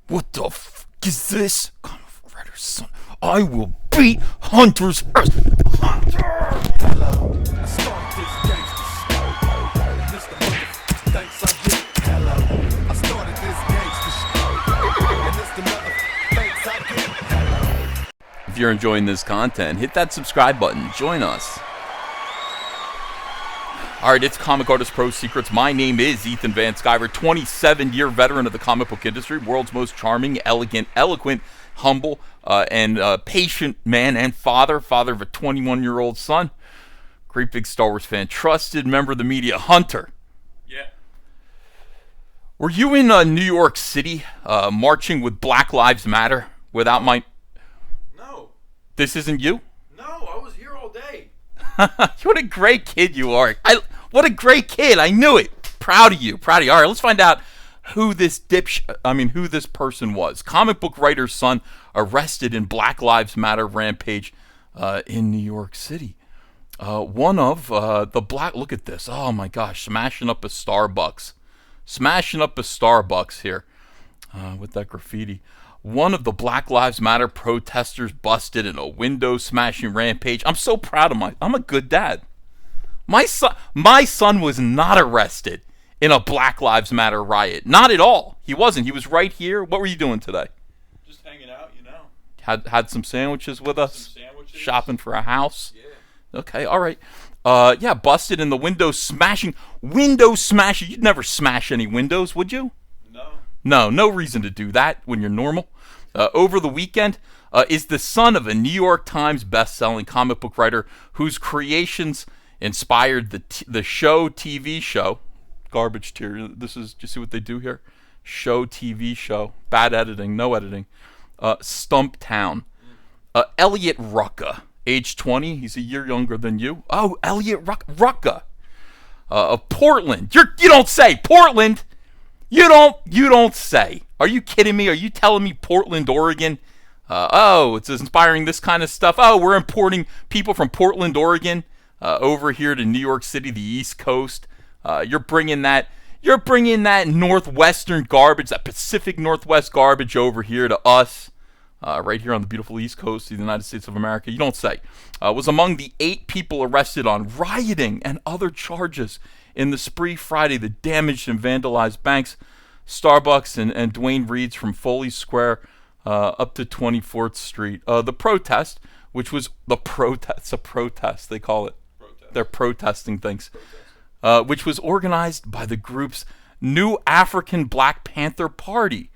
What the f is this? Comic writer's son. I will beat Hunter's ass. Hunter! Hello. I started this gangster shit. This the motherfucking thanks I get. Hello. I started this gangster shit. And this the motherfucking thanks I get. Hello. If you're enjoying this content, hit that subscribe button. Join us. Alright, it's Comic Artist Pro Secrets. My name is Ethan Van Sciver, 27-year veteran of the comic book industry, world's most charming, elegant, eloquent, humble, and patient man and father of a 21-year-old son. Great big Star Wars fan. Trusted member of the media, Hunter. Yeah. Were you in New York City marching with Black Lives Matter without my... No. This isn't you? No, I was here all day. What a great kid you are. What a great kid. I knew it. Proud of you. All right, let's find out who this who this person was. Comic book writer's son arrested in Black Lives Matter rampage in New York City. One of the black... Look at this. Oh, my gosh. Smashing up a Starbucks. Here with that graffiti. One of the Black Lives Matter protesters busted in a window-smashing rampage. I'm so proud of I'm a good dad. My son was not arrested in a Black Lives Matter riot. Not at all. He wasn't. He was right here. What were you doing today? Just hanging out, you know. Had some sandwiches with us? Some sandwiches. Shopping for a house? Yeah. Okay, all right. Yeah, busted in the window-smashing. You'd never smash any windows, would you? No reason to do that when you're normal. Over the weekend is the son of a New York Times best-selling comic book writer whose creations inspired the TV show. Garbage tier. This is, do you see what they do here? TV show. Bad editing, no editing. Stumptown. Elliot Rucka, age 20. He's a year younger than you. Oh, Elliot Rucka. Of Portland. You don't say. Portland? You don't say. Are you kidding me? Are you telling me Portland, Oregon? It's inspiring this kind of stuff. Oh, we're importing people from Portland, Oregon, over here to New York City, the East Coast. You're bringing that Northwestern garbage, that Pacific Northwest garbage over here to us, right here on the beautiful East Coast of the United States of America. You don't say. Was among the 8 people arrested on rioting and other charges in the spree Friday that damaged and vandalized banks, Starbucks, and Dwayne Reed's from Foley Square up to 24th Street. The protest, which was a protest, they call it. They're protesting things. Which was organized by the group's New African Black Panther Party.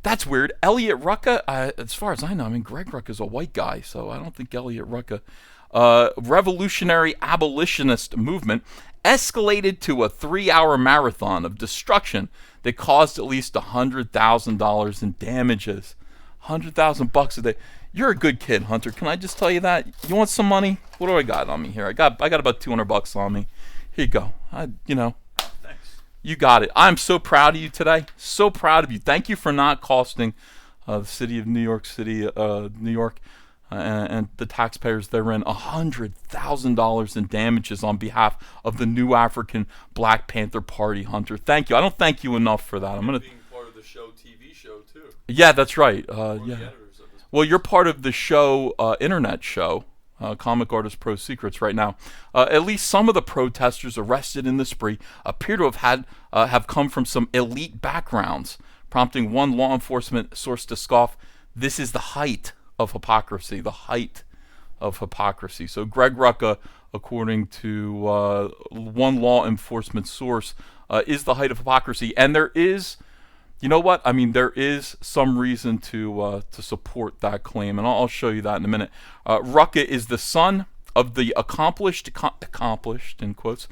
That's weird. Elliot Rucka, as far as I know, GREG RUCKA is a white guy, so I don't think Elliot Rucka. Revolutionary abolitionist movement escalated to a 3-hour marathon of destruction that caused at least $100,000 in damages. $100,000 a day. You're a good kid, Hunter. Can I just tell you that? You want some money? What do I got on me here? I got about $200 on me. Here you go. Thanks. You got it. I'm so proud of you today. So proud of you. Thank you for not costing the city of New York City, New York, and the taxpayers therein $100,000 in damages on behalf of the New African Black Panther Party, Hunter. Thank you. I don't thank you enough for that. Being part of the TV show too. Yeah, that's right. Yeah. Well, you're part of the show, internet show, Comic Artist Pro Secrets right now. At least some of the protesters arrested in the spree appear to have come from some elite backgrounds, prompting one law enforcement source to scoff, "This is the height of hypocrisy." So GREG RUCKA, according to one law enforcement source, is the height of hypocrisy. And there is... You know what? there is some reason to support that claim, and I'll show you that in a minute. Rucka is the son of the accomplished in quotes,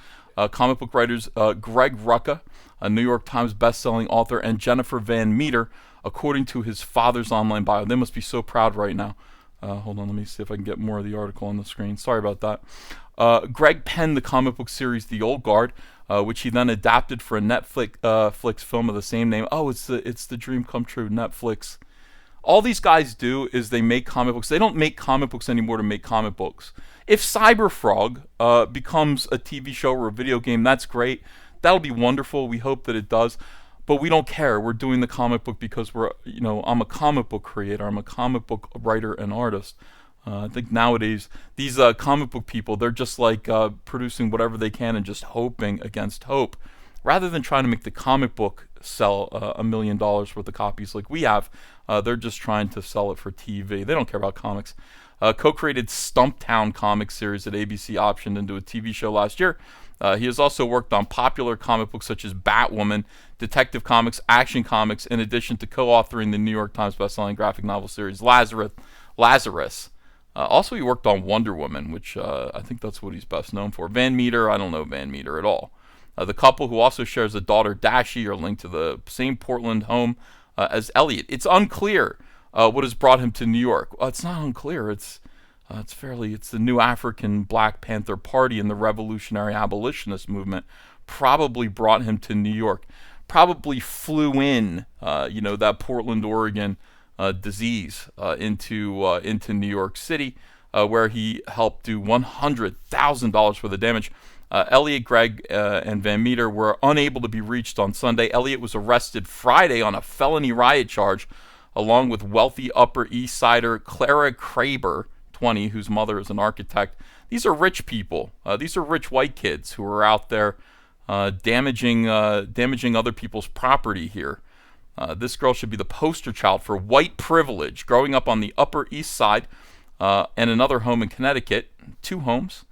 comic book writers GREG RUCKA, a New York Times best-selling author, and Jennifer Van Meter, according to his father's online bio. They must be so proud right now. Hold on, let me see if I can get more of the article on the screen. Sorry about that. Greg penned the comic book series The Old Guard, which he then adapted for a Netflix film of the same name. Oh, it's the dream come true, Netflix. All these guys do is they make comic books. They don't make comic books anymore to make comic books. If Cyberfrog becomes a TV show or a video game, that's great. That'll be wonderful. We hope that it does. but we don't care. We're doing the comic book because I'm a comic book creator. I'm a comic book writer and artist. I think nowadays these comic book people, they're just like producing whatever they can and just hoping against hope, rather than trying to make the comic book sell $1 million worth of copies like we have. They're just trying to sell it for TV. They don't care about comics. Co-created Stumptown comic series that ABC optioned into a TV show last year. He has also worked on popular comic books such as Batwoman, Detective Comics, Action Comics, in addition to co-authoring the New York Times bestselling graphic novel series Lazarus. Also, he worked on Wonder Woman, which I think that's what he's best known for. Van Meter, I don't know Van Meter at all. The couple, who also shares a daughter, Dashi, are linked to the same Portland home as Elliot. It's unclear what has brought him to New York. It's not unclear. It's the New African Black Panther Party and the Revolutionary Abolitionist movement probably brought him to New York. Probably flew in, that Portland, Oregon disease into New York City, where he helped do $100,000 worth of damage. Elliot, Greg, and Van Meter were unable to be reached on Sunday. Elliot was arrested Friday on a felony riot charge, along with wealthy Upper East Sider Clara Kraber, 20, whose mother is an architect. These are rich people. These are rich white kids who are out there damaging other people's property here. This girl should be the poster child for white privilege, growing up on the Upper East Side and another home in Connecticut, 2 homes.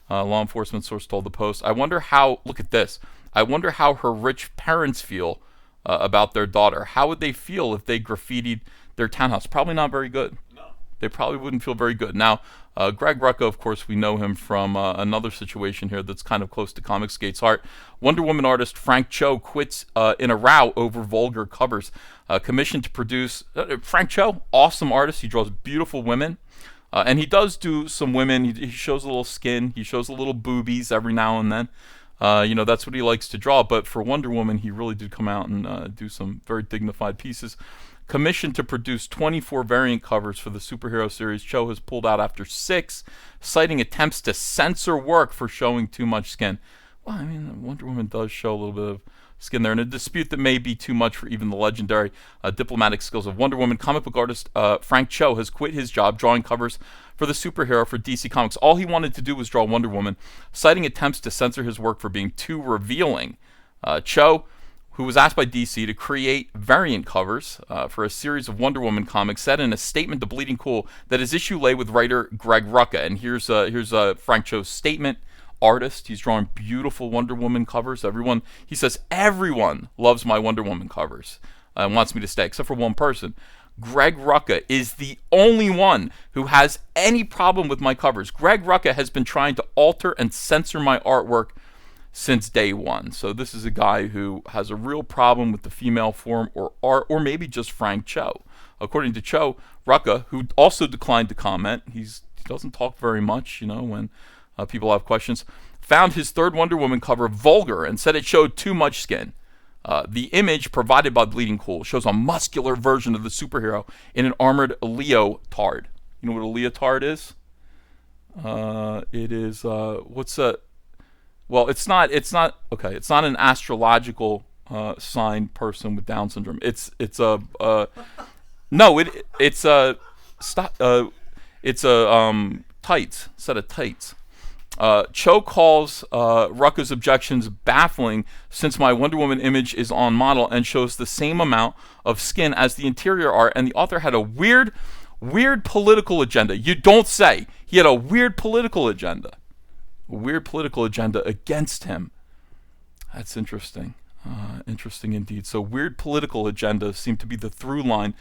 Law enforcement source told the Post. Look at this. I wonder how her rich parents feel about their daughter. How would they feel if they graffitied their townhouse? Probably not very good. No. They probably wouldn't feel very good. Now, GREG RUCKA, of course, we know him from another situation here that's kind of close to Comicsgate's heart. Wonder Woman artist Frank Cho quits in a row over vulgar covers. Commissioned to produce... Frank Cho, awesome artist. He draws beautiful women. And he does do some women. He shows a little skin. He shows a little boobies every now and then. That's what he likes to draw. But for Wonder Woman, he really did come out and do some very dignified pieces. Commissioned to produce 24 variant covers for the superhero series, Cho has pulled out after 6, citing attempts to censor work for showing too much skin. Well, I mean, Wonder Woman does show a little bit of skin there, in a dispute that may be too much for even the legendary diplomatic skills of Wonder Woman. Comic book artist Frank Cho has quit his job drawing covers for the superhero for DC Comics. All he wanted to do was draw Wonder Woman, citing attempts to censor his work for being too revealing. Cho, who was asked by DC to create variant covers for a series of Wonder Woman comics, said in a statement to Bleeding Cool that his issue lay with writer GREG RUCKA. And here's Frank Cho's statement. Artist, he's drawing beautiful Wonder Woman covers. He says, everyone loves my Wonder Woman covers and wants me to stay, except for one person. GREG RUCKA is the only one who has any problem with my covers. GREG RUCKA has been trying to alter and censor my artwork since day one. So this is a guy who has a real problem with the female form or art, or maybe just Frank Cho. According to Cho, RUCKA, who also declined to comment, he doesn't talk very much, when people have questions, found his third Wonder Woman cover vulgar and said it showed too much skin. The image provided by Bleeding Cool shows a muscular version of the superhero in an armored leotard. You know what a leotard is? It is well, it's not okay. It's not an astrological sign person with Down syndrome. It's a tights, set of tights. Cho calls RUCKA's objections baffling, since my Wonder Woman image is on model and shows the same amount of skin as the interior art, and the author had a weird political agenda. You don't say. He had a weird political agenda. A weird political agenda against him. That's interesting. Interesting indeed. So weird political agendas seem to be the through line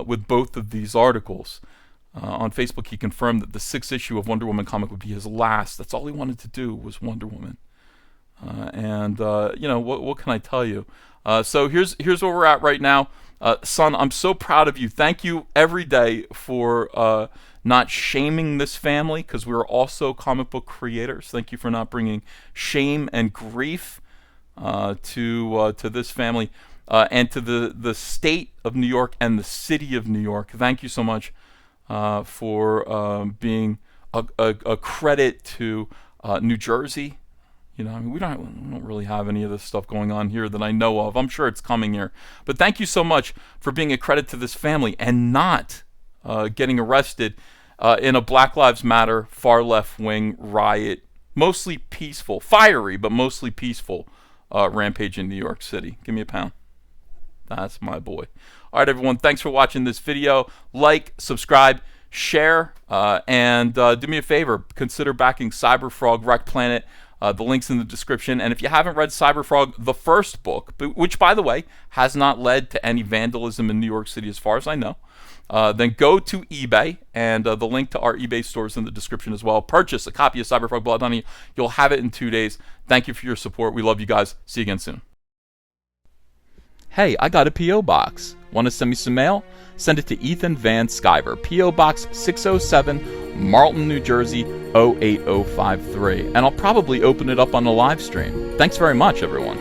with both of these articles. On Facebook, he confirmed that the 6th issue of Wonder Woman comic would be his last. That's all he wanted to do was Wonder Woman. What can I tell you? So here's where we're at right now. Son, I'm so proud of you. Thank you every day for not shaming this family, because we're also comic book creators. Thank you for not bringing shame and grief to this family and to the state of New York and the city of New York. Thank you so much for being a credit to New Jersey, You know, I mean, we don't really have any of this stuff going on here that I know of. I'm sure it's coming here. But thank you so much for being a credit to this family and not getting arrested in a Black Lives Matter far left wing riot, mostly peaceful, fiery, but mostly peaceful rampage in New York City. Give me a pound. That's my boy. All right, everyone. Thanks for watching this video. Like, subscribe, share, and do me a favor. Consider backing Cyberfrog Wreck Planet. The link's in the description. And if you haven't read Cyberfrog, the first book, which, by the way, has not led to any vandalism in New York City as far as I know, then go to eBay, and the link to our eBay store is in the description as well. Purchase a copy of Cyberfrog Blood Honey. You'll have it in 2 days. Thank you for your support. We love you guys. See you again soon. Hey, I got a P.O. box. Want to send me some mail? Send it to Ethan Van Sciver, P.O. Box 607, Marlton, New Jersey, 08053. And I'll probably open it up on the live stream. Thanks very much, everyone.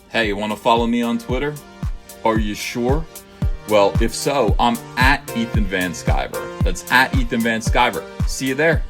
Hey, you want to follow me on Twitter? Are you sure? Well, if so, I'm at Ethan Van Sciver. That's at Ethan Van Sciver. See you there.